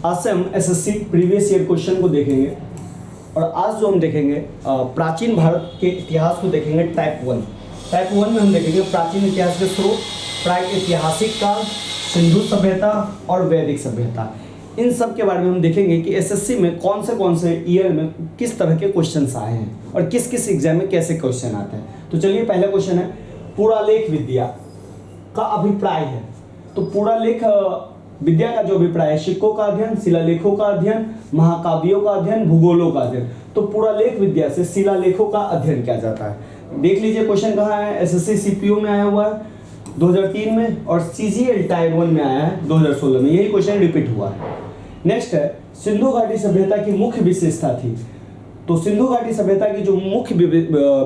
आज से हम एसएससी प्रीवियस ईयर क्वेश्चन को देखेंगे और आज जो हम देखेंगे प्राचीन भारत के इतिहास को देखेंगे टाइप 1 में हम देखेंगे प्राचीन इतिहास के स्रोत, प्रागैतिहासिक काल, सिंधु सभ्यता और वैदिक सभ्यता। इन सब के बारे में हम देखेंगे कि एसएससी में कौन से ईयर में किस तरह के क्वेश्चंस आए हैं और किस किस एग्जाम में कैसे क्वेश्चन आते हैं। तो चलिए पहला क्वेश्चन है, पुरालेख विद्या का अभिप्राय है। तो पुरालेख विद्या का जो अभिप्राय है, सिक्कों का अध्ययन, शिलालेखों का अध्ययन, महाकाव्यों का अध्ययन, भूगोलों का अध्ययन। तो पुरालेख विद्या से शिलालेखों का अध्ययन किया जाता है। देख लीजिए क्वेश्चन कहाँ है, एसएससी सीपीयू में आया हुआ है 2003 में और सीजीएल टायर 1 में आया है 2016 में। यही क्वेश्चन रिपीट हुआ है। नेक्स्ट है, सिंधु घाटी सभ्यता की मुख्य विशेषता थी। तो सिंधु घाटी सभ्यता की जो मुख्य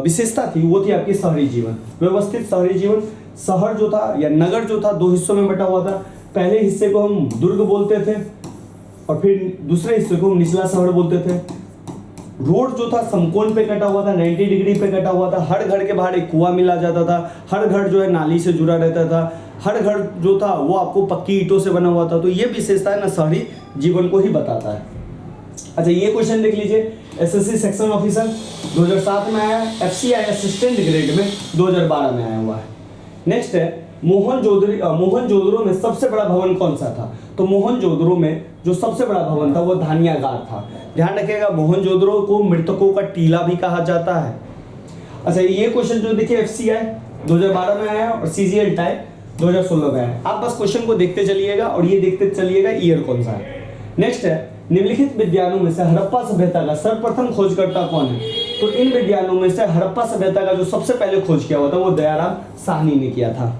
विशेषता थी वो थी आपकी शहरी जीवन, व्यवस्थित शहरी जीवन। शहर जो था या नगर जो था दो हिस्सों में बटा हुआ था। पहले हिस्से को हम दुर्ग बोलते थे और फिर दूसरे हिस्से को हम निचला शहर बोलते थे। रोड जो था समकोण पे कटा हुआ था, 90 डिग्री पे कटा हुआ था। हर घर के बाहर एक कुआं मिला जाता था। हर घर जो है नाली से जुड़ा रहता था। हर घर जो था वो आपको पक्की ईंटों से बना हुआ था। तो ये विशेषता है ना शहरी जीवन को ही बताता है। अच्छा ये क्वेश्चन देख लीजिए, एसएससी सेक्शन ऑफिसर 2007 में आया, एफसीआई असिस्टेंट ग्रेड में 2012 में आया हुआ है। नेक्स्ट है, मोहनजोदड़ो में सबसे बड़ा भवन कौन सा था। तो मोहनजोदड़ो में जो सबसे बड़ा भवन था वो धान्यागार था। ध्यान रखिएगा, मोहनजोदड़ो को मृतकों का टीला भी कहा जाता है। अच्छा ये क्वेश्चन जो देखिए एफसीआई 2012 में आया और सीजीएल टाइप 2016 में आया। आप बस क्वेश्चन को देखते चलिएगा और ये देखते चलिएगा ईयर कौन सा है। नेक्स्ट है, निम्नलिखित विद्यालयों में से हड़प्पा सभ्यता का सर्वप्रथम खोजकर्ता कौन है। तो इन विद्यालयों में से हड़प्पा सभ्यता का जो सबसे पहले खोज किया हुआ था वो दयाराम साहनी ने किया था।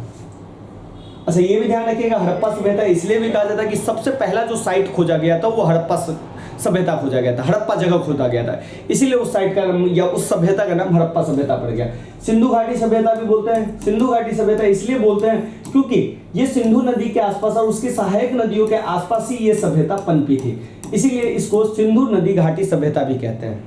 अच्छा ये भी ध्यान रखिएगा, हड़प्पा सभ्यता इसलिए भी कहा जाता है कि सबसे पहला जो साइट खोजा गया था वो हड़प्पा सभ्यता खोजा गया था, हड़प्पा जगह खोजा गया था, इसीलिए उस साइट का नाम या उस सभ्यता का नाम हड़प्पा सभ्यता पड़ गया। सिंधु घाटी सभ्यता भी बोलते हैं। सिंधु घाटी सभ्यता इसलिए बोलते हैं क्योंकि ये सिंधु नदी के आसपास और उसकी सहायक नदियों के आसपास ही ये सभ्यता पनपी थी, इसीलिए इसको सिंधु नदी घाटी सभ्यता भी कहते हैं।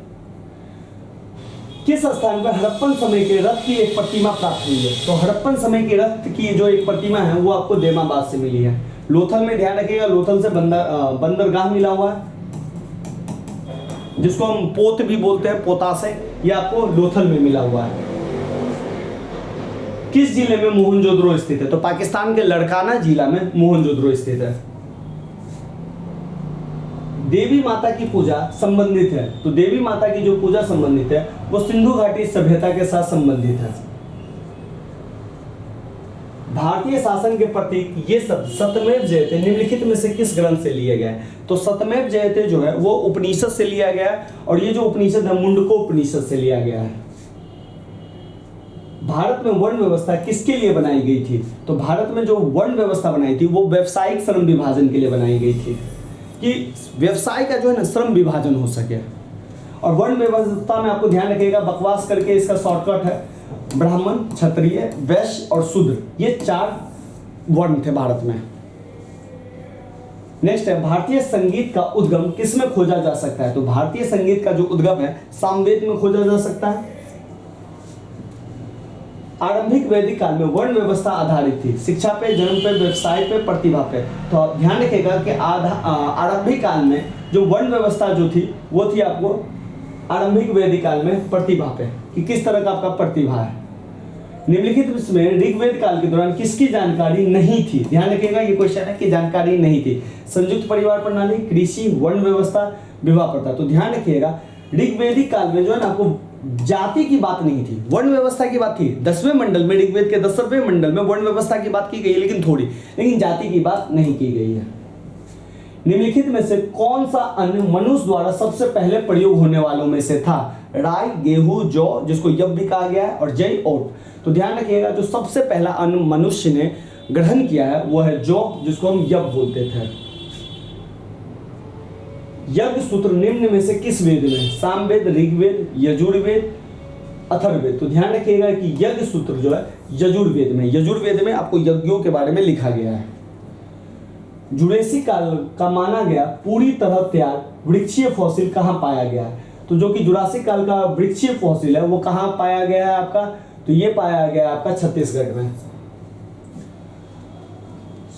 किस स्थान पर हड़प्पन समय के रथ की एक प्रतिमा प्राप्त हुई है। तो हड़प्पन समय के रथ की जो एक प्रतिमा है वो आपको देमाबाद से मिली है। लोथल में ध्यान रखिएगा, लोथल से बंदरगाह मिला हुआ है जिसको हम पोत भी बोलते हैं, पोतासे, ये आपको लोथल में मिला हुआ है। किस जिले में मोहनजोदड़ो स्थित है। तो पाकिस्तान के लड़काना जिला में मोहनजोदड़ो स्थित है। देवी माता की पूजा संबंधित है। तो देवी माता की जो पूजा संबंधित है वो सिंधु घाटी सभ्यता के साथ संबंधित है। भारतीय शासन के प्रतीक ये सब सत्यमेव जयते निम्नलिखित में से किस ग्रंथ से लिए गए। तो सत्यमेव जयते जो है वो उपनिषद से लिया गया है और ये जो उपनिषद है मुंडको उपनिषद से लिया गया है। भारत में वर्ण व्यवस्था किसके लिए बनाई गई थी। तो भारत में जो वर्ण व्यवस्था बनाई थी वो व्यावसायिक श्रम विभाजन के लिए बनाई गई थी कि व्यवसाय का जो है ना श्रम विभाजन हो सके। और वर्ण व्यवस्था में आपको ध्यान रखिएगा, बकवास करके इसका शॉर्टकट है, ब्राह्मण, क्षत्रिय, वैश्य और शूद्र, ये 4 वर्ण थे भारत में। नेक्स्ट है, भारतीय संगीत का उद्गम किसमें खोजा जा सकता है। तो भारतीय संगीत का जो उद्गम है सामवेद में खोजा जा सकता है। आरंभिक वैदिक काल में वर्ण व्यवस्था आधारित थी, शिक्षा पे, जन्म पे, व्यवसाय पे, प्रतिभा पे। तो आप ध्यान रखिएगा कि आरंभिक काल में जो वर्ण व्यवस्था जो थी वो थी आपको आरंभिक वैदिक काल में प्रतिभा पे, कि किस तरह का आपका प्रतिभा है। निम्नलिखित में ऋग्वेद काल के दौरान किसकी जानकारी नहीं थी। ध्यान रखिएगा ये क्वेश्चन है कि जानकारी नहीं थी। संयुक्त परिवार प्रणाली, कृषि, वर्ण व्यवस्था, विवाह प्रथा। तो ध्यान रखिएगा ऋग्वेदिक काल में जो है ना आपको जाति की बात नहीं थी, वर्ण व्यवस्था की बात थी। 10वें मंडल में, ऋग्वेद के 10वें मंडल में वर्ण व्यवस्था की बात की गई लेकिन थोड़ी, लेकिन जाति की बात नहीं की गई है। निम्नलिखित में से कौन सा अन्न मनुष्य द्वारा सबसे पहले प्रयोग होने वालों में से था। राई, गेहूं, जौ जिसको यव भी कहा गया है और जय, ओट। तो ध्यान रखिएगा जो सबसे पहला अन्न मनुष्य ने ग्रहण किया है वो है जौ, जिसको हम यव बोलते थे। यज्ञ सूत्र निम्न में से किस वेद में। सामवेद, ऋग्वेद, यजुर्वेद, अथर्ववेद। तो ध्यान रखिएगा कि यज्ञ सूत्र जो है यजुर्वेद में, यजुर्वेद में आपको यज्ञों के बारे में लिखा गया है। जुरेसी काल का माना गया पूरी तरह तैयार वृक्षीय फॉसिल कहाँ पाया गया है। तो जो कि जुरासिक काल का वृक्षीय फॉसिल है वो कहाँ पाया गया है आपका। तो ये पाया गया आपका छत्तीसगढ़ में।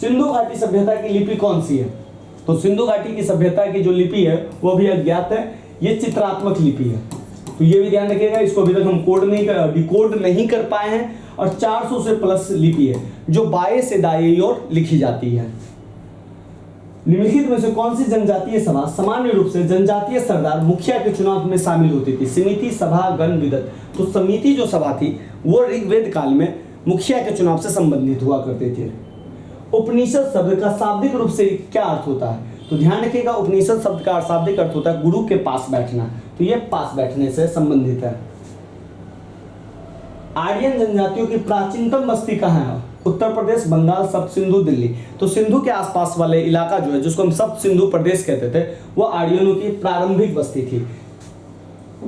सिंधु घाटी सभ्यता की लिपि कौन सी है। तो सिंधु घाटी की सभ्यता की जो लिपि है वो भी अज्ञात है, ये चित्रात्मक लिपि है। तो ये भी ध्यान रखिएगा, इसको अभी तक हम डिकोड नहीं कर पाए हैं। और 400 से प्लस लिपि है जो बाएं से दाएं ओर लिखी जाती है। निम्नलिखित में से कौन सी जनजातीय सभा सामान्य रूप से जनजातीय सरदार मुखिया के चुनाव में शामिल होती थी? समिति, सभा, गण, विदत। तो समिति जो सभा थी वो ऋग्वेद काल में मुखिया के चुनाव से संबंधित हुआ करते थे। उपनिषद शब्द का शाब्दिक रूप से क्या अर्थ होता है? तो ध्यान रखिएगा, उपनिषद शब्द का शाब्दिक अर्थ होता है गुरु के पास बैठना। तो ये पास बैठने से संबंधित है। आर्यन जनजातियों की प्राचीनतम बस्ती कहाँ है? उत्तर प्रदेश, बंगाल, सप्त सिंधु, दिल्ली। तो सिंधु के आसपास वाले इलाका जो है, जिसको हम सप्त सिंधु प्रदेश कहते थे, वो आर्यनों की प्रारंभिक बस्ती थी।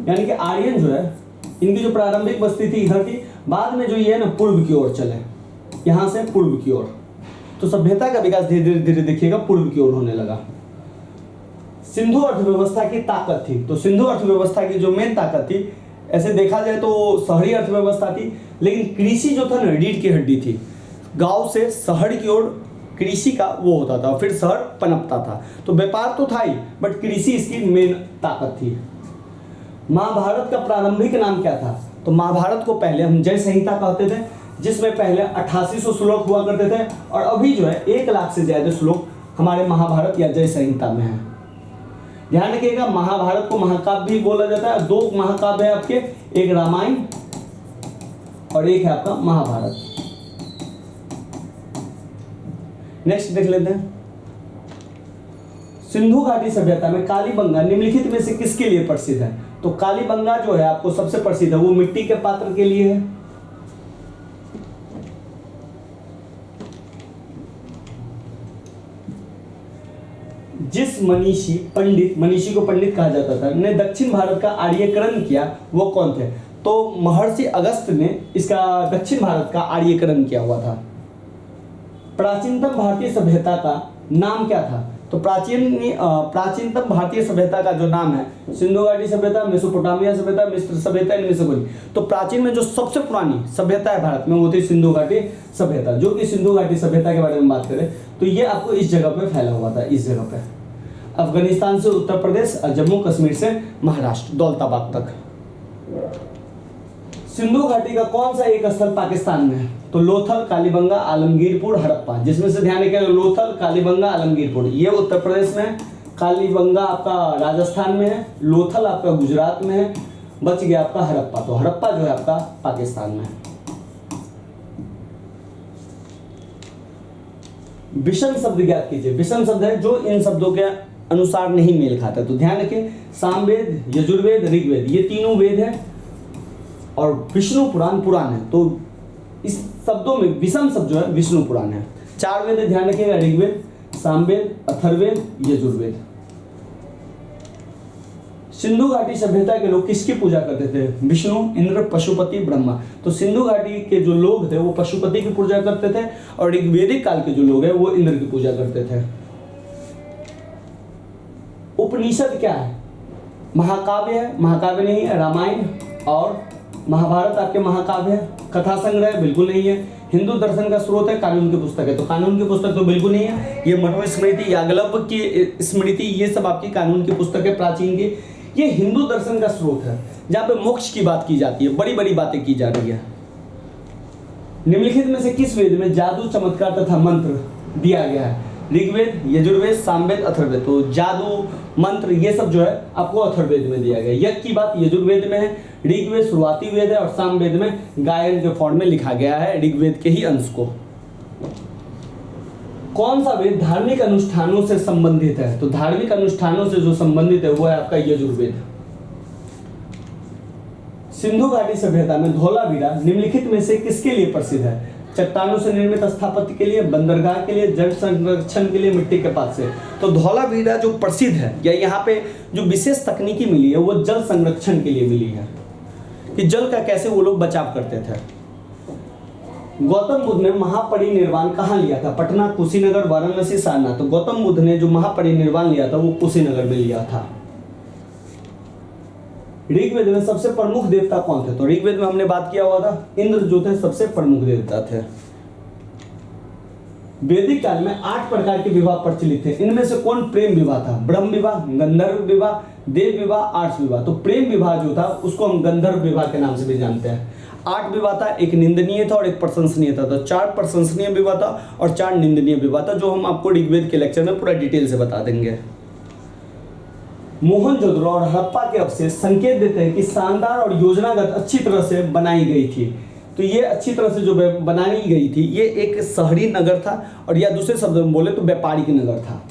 यानी कि आर्यन जो है, इनकी जो प्रारंभिक बस्ती थी इधर थी, बाद में जो ये है ना पूर्व की ओर चले, यहाँ से पूर्व की ओर। तो सभ्यता का विकास धीरे धीरे देखिएगा पूर्व की ओर होने लगा। सिंधु अर्थव्यवस्था की ताकत थी। तो सिंधु अर्थव्यवस्था की जो मेन ताकत थी, ऐसे देखा जाए तो शहरी अर्थव्यवस्था थी, लेकिन कृषि जो था ना रीढ़ की हड्डी थी। गांव से शहर की ओर कृषि का वो होता था, फिर शहर पनपता था। तो व्यापार तो था ही, बट कृषि इसकी मेन ताकत थी। महाभारत का प्रारंभिक नाम क्या था? तो महाभारत को पहले हम जय संहिता कहते थे, जिसमें पहले 8800 श्लोक हुआ करते थे, और अभी जो है 1 लाख से ज्यादा श्लोक हमारे महाभारत या जय संहिता में है। ध्यान रखिएगा, महाभारत को महाकाव्य भी बोला जाता है। 2 महाकाव्य है आपके, एक रामायण और एक है आपका महाभारत। नेक्स्ट देख लेते हैं, सिंधु घाटी सभ्यता में कालीबंगा निम्नलिखित में से किसके लिए प्रसिद्ध है? तो कालीबंगा जो है आपको सबसे प्रसिद्ध है, वो मिट्टी के पात्र के लिए है। जिस मनीषी को पंडित कहा जाता था, ने दक्षिण भारत का आर्यकरण किया, वो कौन थे? तो महर्षि अगस्त्य ने इसका दक्षिण भारत का आर्यकरण किया हुआ था। प्राचीनतम भारतीय सभ्यता का नाम क्या था? तो प्राचीनतम भारतीय सभ्यता का जो नाम है, सिंधु घाटी सभ्यता, मेसोपोटामिया सभ्यता, मिस्र सभ्यता, इनमें से कोई। तो प्राचीन में जो सबसे पुरानी सभ्यता है भारत में, वो थी सिंधु घाटी सभ्यता। जो कि सिंधु घाटी सभ्यता के बारे में बात करें तो ये आपको इस जगह पे फैला हुआ था, इस जगह पे, अफगानिस्तान से उत्तर प्रदेश और जम्मू कश्मीर से महाराष्ट्र, दौलताबाद तक। सिंधु घाटी का कौन सा एक स्थल पाकिस्तान में है? तो लोथल, कालीबंगा, आलमगीरपुर, हड़प्पा। जिसमें से ध्यान रखिएगा, लोथल, कालीबंगा, आलमगीरपुर ये उत्तर प्रदेश में, कालीबंगा आपका राजस्थान में है, लोथल आपका गुजरात में है, बच गया आपका हड़प्पा। तो हड़प्पा जो है आपका पाकिस्तान में है। विषम शब्द ज्ञात कीजिए। विषम शब्द है जो इन शब्दों के अनुसार नहीं मेल खाता। तो ध्यान रखिए, सामवेद, यजुर्वेद, ऋग्वेद ये तीनों वेद है, और विष्णु पुराण पुराण है। तो इस शब्दों में विषम शब्द जो है विष्णु पुराण है। 4 वेद ध्यान रखिएगा, ऋग्वेद, सामवेद, अथर्ववेद, यजुर्वेद। सिंधु घाटी सभ्यता के लोग किसकी पूजा करते थे? विष्णु, इंद्र, पशुपति, ब्रह्मा। तो सिंधु घाटी के जो लोग थे वो पशुपति की पूजा करते थे, और ऋग्वेदिक काल के जो लोग हैं वो इंद्र की पूजा करते थे। उपनिषद क्या है? महाकाव्य है, महाकाव्य नहीं है। रामायण और महाभारत आपके महाकाव्य है। कथा संग्रह बिल्कुल नहीं है। हिंदू दर्शन का स्रोत है, कानून की पुस्तक है। तो कानून की पुस्तक तो बिल्कुल नहीं है। ये मनुस्मृति, याज्ञवल्क्य की स्मृति, ये सब आपकी कानून की पुस्तक है प्राचीन की। ये हिंदू दर्शन का स्रोत है, जहाँ पे मोक्ष की बात की जाती है, बड़ी बड़ी बातें की जा रही है। निम्नलिखित में से किस वेद में जादू, चमत्कार तथा मंत्र दिया गया है? ऋग्वेद, यजुर्वेद, सामवेद, अथर्ववेद। तो जादू, मंत्र ये सब जो है आपको अथर्ववेद में दिया गया। यज्ञ की बात यजुर्वेद में है, ऋग्वेद शुरुआती वेद है, और सामवेद में गायन के फॉर्म में लिखा गया है ऋग्वेद के ही अंश को। कौन सा वेद धार्मिक अनुष्ठानों से संबंधित है? तो धार्मिक अनुष्ठानों से जो संबंधित है वो है आपका यजुर्वेद। सिंधु घाटी सभ्यता में धौलावीरा निम्नलिखित में से किसके लिए प्रसिद्ध है? चट्टानों से निर्मित स्थापत्य के लिए, बंदरगाह के लिए, जल संरक्षण के लिए, मिट्टी के पात्र से। तो धौलावीरा जो प्रसिद्ध है, या यहाँ पे जो विशेष तकनीकी मिली है वो जल संरक्षण के लिए मिली है, कि जल का कैसे वो लोग बचाव करते थे। गौतम बुद्ध ने महापरिनिर्वाण कहाँ लिया था? पटना, कुशीनगर, वाराणसी, सारनाथ। तो गौतम बुद्ध ने जो महापरिनिर्वाण लिया था वो कुशीनगर में लिया था। ऋग्वेद में सबसे प्रमुख देवता कौन थे? तो ऋग्वेद में हमने बात किया हुआ था, इंद्र जो थे सबसे प्रमुख देवता थे। वैदिक काल में 8 प्रकार के विवाह प्रचलित थे। इनमें से कौन प्रेम विवाह था? ब्रह्म विवाह, गंधर्व विवाह, देव विवाह, आर्ष विवाह। तो प्रेम विवाह जो था उसको हम गंधर्व विवाह के नाम से भी जानते हैं। 8 विवाह था, एक निंदनीय था और एक प्रशंसनीय था। तो 4 प्रशंसनीय विवाह था और 4 निंदनीय विवाह था, जो हम आपको ऋग्वेद के लेक्चर में पूरा डिटेल से बता देंगे। मोहनजोदड़ो और हड़प्पा के अवशेष संकेत देते हैं कि शानदार और योजनागत अच्छी तरह से बनाई गई थी। तो ये अच्छी तरह से जो बनाई गई थी, ये एक शहरी नगर था, और या दूसरे शब्दों में बोले तो व्यापारिक नगर था।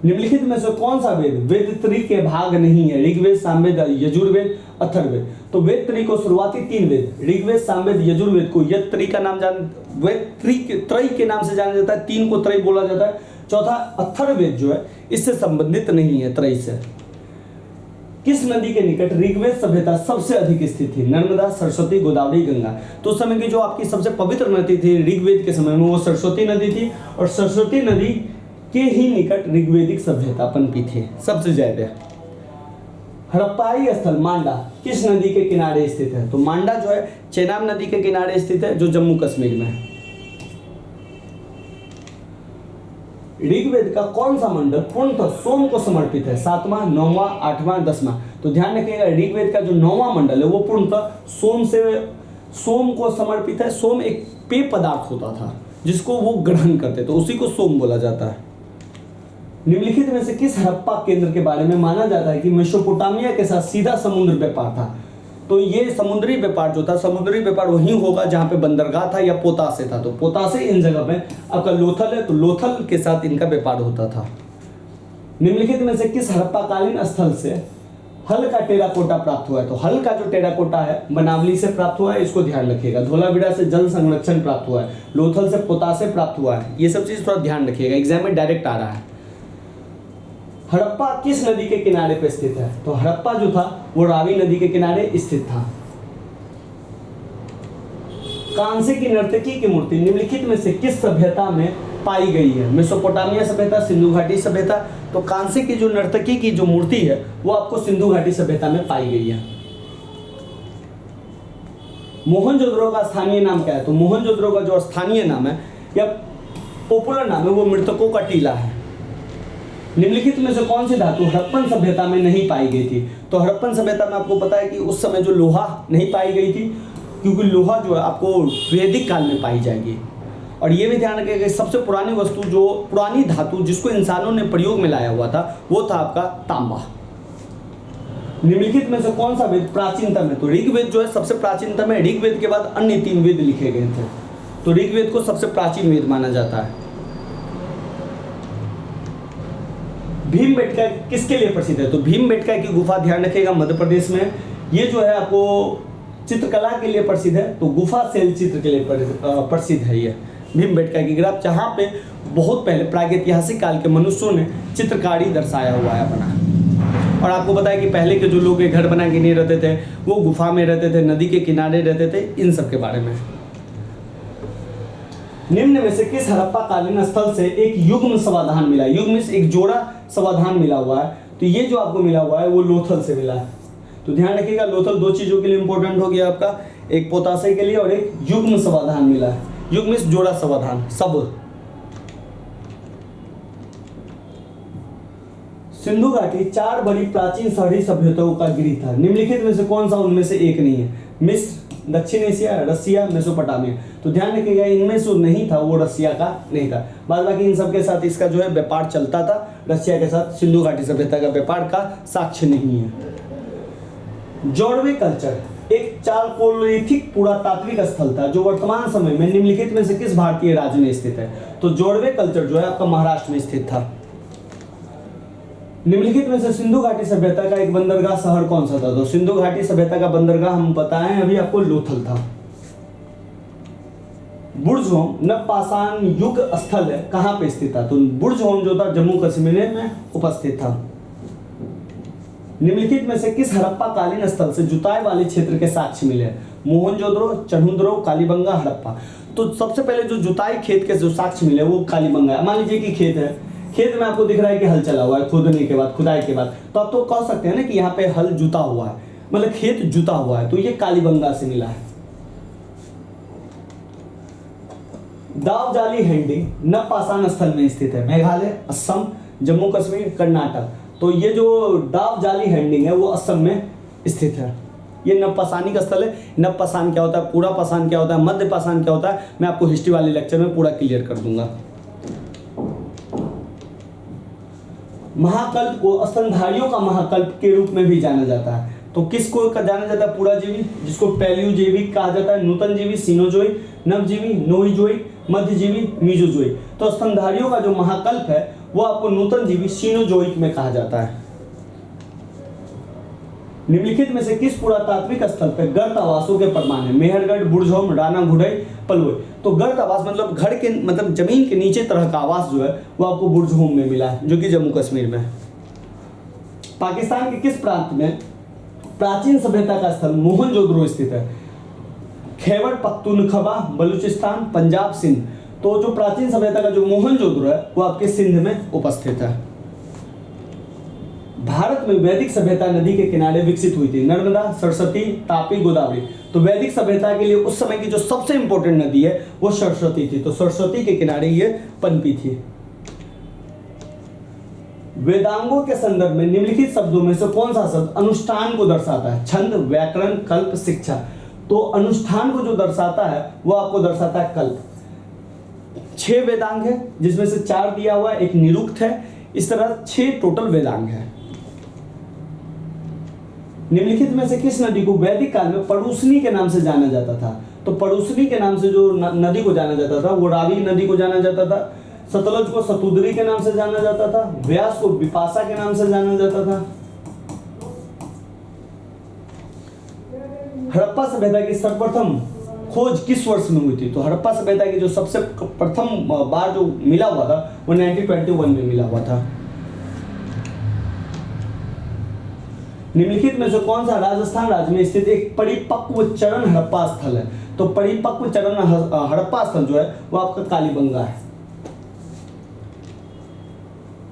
निम्नलिखित में से कौन सा वेद वेद त्री के भाग नहीं है? ऋग्वेद, सामवेद, यजुर्वेद, अथर्ववेद। तो वेद त्री को शुरुआती 3 वेद ऋग्वेद, सामवेद, यजुर्वेद को वेद त्री के नाम से जाना जाता है। 3 को त्रय बोला जाता है। चौथा अथर्ववेद जो है इससे संबंधित नहीं है त्रय से। किस नदी के निकट ऋग्वेद सभ्यता सबसे अधिक स्थित थी? नर्मदा, सरस्वती, गोदावरी, गंगा। तो उस समय की जो आपकी सबसे पवित्र नदी थी ऋग्वेद के समय में, वो सरस्वती नदी थी, और सरस्वती नदी के ही निकट ऋग्वेदिक सभ्यता पनपी थी सबसे ज्यादा। हड़प्पाई स्थल मांडा किस नदी के किनारे स्थित है? तो मांडा जो है चेनाब नदी के किनारे स्थित है, जो जम्मू कश्मीर में है। ऋग्वेद का कौन सा मंडल पूर्णतः सोम को समर्पित है? 7वां, 9वां, 8वां, 10वां। तो ध्यान रखिएगा, ऋग्वेद का जो 9वां मंडल है वो पूर्णतः सोम को समर्पित है। सोम एक पेय पदार्थ होता था जिसको वो ग्रहण करते, तो उसी को सोम बोला जाता है। निम्नलिखित में से किस हड़प्पा केंद्र के बारे में माना जाता है कि मेसोपोटामिया के साथ सीधा समुद्र व्यापार था? तो ये समुद्री व्यापार जो था, समुद्री व्यापार वहीं होगा जहां पे बंदरगाह था या पोतासे था। तो पोतासे इन जगह पे आपका लोथल है, तो लोथल के साथ इनका व्यापार होता था। निम्नलिखित में से किस हड़प्पाकालीन स्थल से हल का टेराकोटा प्राप्त हुआ है? तो हल का जो टेराकोटा है बनावली से प्राप्त हुआ है, इसको ध्यान रखिएगा। धोलावीरा से जल संरक्षण प्राप्त हुआ है, लोथल से पोतासे प्राप्त हुआ है। ये सब चीज थोड़ा ध्यान रखिएगा, एग्जाम में डायरेक्ट आ रहा है। हड़प्पा किस नदी के किनारे पर स्थित है? तो हड़प्पा जो था वो रावी नदी के किनारे स्थित था। कांसे की नर्तकी की मूर्ति निम्नलिखित में से किस सभ्यता में पाई गई है? मेसोपोटामिया सभ्यता, सिंधु घाटी सभ्यता। तो कांसे की जो नर्तकी की जो मूर्ति है वो आपको सिंधु घाटी सभ्यता में पाई गई है। मोहनजोदड़ो का स्थानीय नाम क्या है? तो मोहनजोदड़ो का जो स्थानीय नाम है या पॉपुलर नाम है वो मृतकों का टीला है। निम्नलिखित में से कौन सी धातु हड़प्पन सभ्यता में नहीं पाई गई थी? तो हड़प्पन सभ्यता में आपको पता है कि उस समय जो लोहा नहीं पाई गई थी, क्योंकि लोहा जो है आपको वैदिक काल में पाई जाएगी। और ये भी ध्यान रखिएगा, सबसे पुरानी वस्तु जो पुरानी धातु जिसको इंसानों ने प्रयोग में लाया हुआ था वो था आपका तांबा। निम्नलिखित में से कौन सा वेद प्राचीनतम है? तो ऋग्वेद जो है सबसे प्राचीनतम है। ऋग्वेद के बाद अन्य 3 वेद लिखे गए थे, तो ऋग्वेद को सबसे प्राचीन वेद माना जाता है। भीमबेटका किसके लिए प्रसिद्ध है? तो भीमबेटका की गुफा ध्यान रखिएगा मध्य प्रदेश में। ये जो है आपको चित्रकला के लिए प्रसिद्ध है, तो गुफा शैल चित्र के लिए प्रसिद्ध है ये भीमबेटका की ग्राफ, जहाँ पे बहुत पहले प्रागैतिहासिक काल के मनुष्यों ने चित्रकारी दर्शाया हुआ है अपना। और आपको पता है कि पहले के जो लोग घर बना के नहीं रहते थे, वो गुफा में रहते थे, नदी के किनारे रहते थे, इन सब के बारे में। निम्न में से किस हड़प्पा कालीन स्थल से एक युग्म समाधान मिला? युग्म एक जोड़ा समाधान मिला हुआ है, तो ये जो आपको मिला हुआ है वो लोथल से मिला है। तो ध्यान रखिएगा, लोथल 2 चीजों के लिए इंपॉर्टेंट हो गया आपका, एक पोतासे के लिए और एक युग्म समाधान मिला है। युग्म जोड़ा समाधान सब। सिंधु घाटी 4 बड़ी प्राचीन शहरी सभ्यताओं का गिरी था। निम्नलिखित में से कौन सा उनमें से एक नहीं है? मिस्र, दक्षिण एशिया, रसिया, मेसोपोटामिया। तो ध्यान रखिएगा, इनमें से नहीं था वो रसिया का नहीं था। बाद बाकी इन सब के साथ इसका जो है व्यापार चलता था। रसिया के साथ सिंधु घाटी सभ्यता का व्यापार का साक्ष्य नहीं है। जोड़वे कल्चर एक चालकोलिथिक पुरातात्विक स्थल था जो वर्तमान समय में निम्नलिखित में से किस भारतीय राज्य में स्थित है? तो जोड़वे कल्चर जो है आपका महाराष्ट्र में स्थित था। निम्नलिखित में से सिंधु घाटी सभ्यता का एक बंदरगाह शहर कौन सा था? तो सिंधु घाटी सभ्यता का बंदरगाह हम बताएं अभी आपको लोथल था। बुर्ज होम नवपाषाण युग स्थल है, कहां पे स्थित था? तो बुर्ज होम जो था जम्मू कश्मीर में उपस्थित था। निम्नलिखित में से किस हड़प्पा कालीन स्थल से जुताई वाले क्षेत्र के साक्ष्य मिले? मोहनजोदड़ो, चन्हुद्रो, कालीबंगा, हड़प्पा। तो सबसे पहले जो जुताई खेत के जो साक्ष्य मिले वो कालीबंगा है। मान लीजिए कि खेत है, खेत में आपको दिख रहा है कि हल चला हुआ है खोदने के बाद, खुदाई के बाद, तो आप तो कह सकते हैं ना कि यहाँ पे हल जुता हुआ है, मतलब खेत जुता हुआ है, तो ये कालीबंगा से मिला है। दावजाली हैंडिंग नवपाषाण स्थल में स्थित है। मेघालय, असम, जम्मू कश्मीर, कर्नाटक। तो ये जो दावजाली हैंडिंग है वो असम में स्थित है। ये नवपाषाणिक स्थल है। नवपाषाण क्या होता है, पूरा पाषाण क्या होता है, मध्य पाषाण क्या होता है, मैं आपको हिस्ट्री वाले लेक्चर में पूरा क्लियर कर दूंगा। महाकल्प को स्तनधारियों का महाकल्प के रूप में भी जाना जाता है। तो किसको जाना जाता है, पूराजीवी, जिसको पैलियोजेविक कहा जाता है, नूतनजीवी सीनोजोइक, नवजीवी नोइजोइक, मध्यजीवी मीजोजोइक। तो स्तनधारियों का जो महाकल्प है वो आपको नूतनजीवी सीनोजोइक में कहा जाता है। निम्नलिखित में से किस पुरातात्विक स्थल पर गर्त आवासों के प्रमाण है? मेहरगढ़, बुढ़जोम, राना घुड़ई, पलवई। तो गर्त आवास मतलब घर के मतलब जमीन के नीचे तरह का आवास जो है वो आपको बुढ़जोम में मिला है, जो कि जम्मू कश्मीर में है। पाकिस्तान के किस प्रांत में प्राचीन सभ्यता का स्थल मोहनजोदड़ो स्थित है? खैबर पख्तूनख्वा, बलूचिस्तान, पंजाब, सिंध। तो जो प्राचीन सभ्यता का जो मोहनजोदड़ो है वो आपके सिंध में उपस्थित है। भारत में वैदिक सभ्यता नदी के किनारे विकसित हुई थी? नर्मदा, सरस्वती, तापी, गोदावरी। तो वैदिक सभ्यता के लिए उस समय की जो सबसे इंपॉर्टेंट नदी है वो सरस्वती थी। तो सरस्वती के किनारे ये पनपी थी। वेदांगों के संदर्भ में निम्नलिखित शब्दों में से कौन सा शब्द अनुष्ठान को दर्शाता है? छंद, व्याकरण, कल्प, शिक्षा। तो अनुष्ठान को जो दर्शाता है वो आपको दर्शाता है कल्प। 6 वेदांग है जिसमें से 4 दिया हुआ है, एक निरुक्त है। इस तरह 6 टोटल वेदांग है। निम्नलिखित में से किस नदी को वैदिक काल में पड़ूसनी के नाम से जाना जाता था? तो पड़ूसनी के नाम से जो नदी को जाना जाता था वो रावी नदी को जाना जाता था। सतलज को सतुदरी के नाम से जाना जाता था। व्यास को विपाशा के नाम से जाना जाता था। हड़प्पा सभ्यता की सर्वप्रथम खोज किस वर्ष में हुई थी? तो हड़प्पा सभ्यता की जो सबसे प्रथम बार जो मिला हुआ था वो 1921 में मिला हुआ था। निम्नलिखित में से कौन सा राजस्थान राज्य में स्थित एक परिपक्व चरण हड़प्पा स्थल है? तो परिपक्व चरण हड़प्पा स्थल जो है वो आपका कालीबंगा है।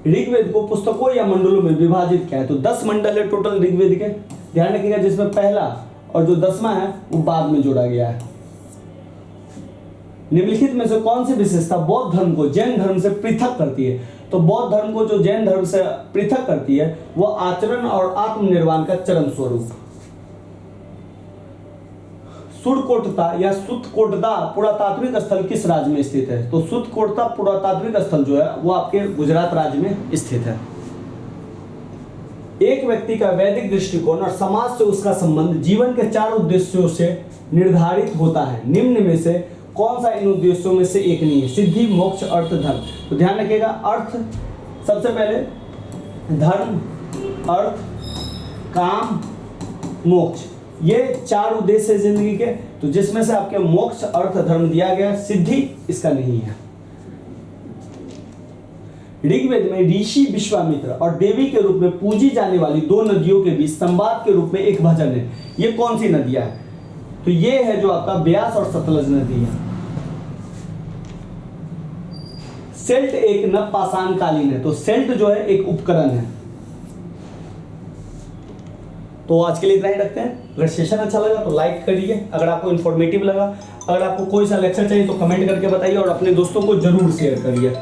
ऋग्वेद को पुस्तकों या मंडलों में विभाजित किया है? तो 10 मंडल है टोटल ऋग्वेद के। ध्यान रखिएगा जिसमें पहला और जो 10वां है वो बाद में जोड़ा गया है। निम्नलिखित में से कौन सी विशेषता बौद्ध धर्म को जैन धर्म से पृथक करती है? तो बौद्ध धर्म को जो जैन धर्म से पृथक करती है वो आचरण और आत्मनिर्वाण का चरम स्वरूप। सुरकोटता या सुतकोटदा पुरातात्विक स्थल किस राज्य में स्थित है? तो सुतकोटदा पुरातात्विक स्थल जो है वो आपके गुजरात राज्य में स्थित है। एक व्यक्ति का वैदिक दृष्टिकोण और समाज से उसका संबंध जीवन के 4 उद्देश्यों से निर्धारित होता है। निम्न में से कौन सा इन उद्देश्यों में से एक नहीं है? सिद्धि, मोक्ष, अर्थ, धर्म। तो ध्यान रखिएगा अर्थ सबसे पहले, धर्म, अर्थ, काम, मोक्ष, ये 4 उद्देश्य है जिंदगी के। तो जिसमें से आपके मोक्ष, अर्थ, धर्म दिया गया, सिद्धि इसका नहीं है। ऋग्वेद में ऋषि विश्वामित्र और देवी के रूप में पूजी जाने वाली 2 नदियों के बीच संवाद के रूप में एक भजन है। ये कौन सी नदियां है? तो ये है जो आपका ब्यास और सतलज नदी है। सेल्ट एक नवपाषाण कालीन है। तो सेल्ट जो है एक उपकरण है। तो आज के लिए इतना ही रखते हैं। अगर सेशन अच्छा लगा तो लाइक करिए, अगर आपको इन्फॉर्मेटिव लगा, अगर आपको कोई सा लेक्चर चाहिए तो कमेंट करके बताइए और अपने दोस्तों को जरूर शेयर करिए।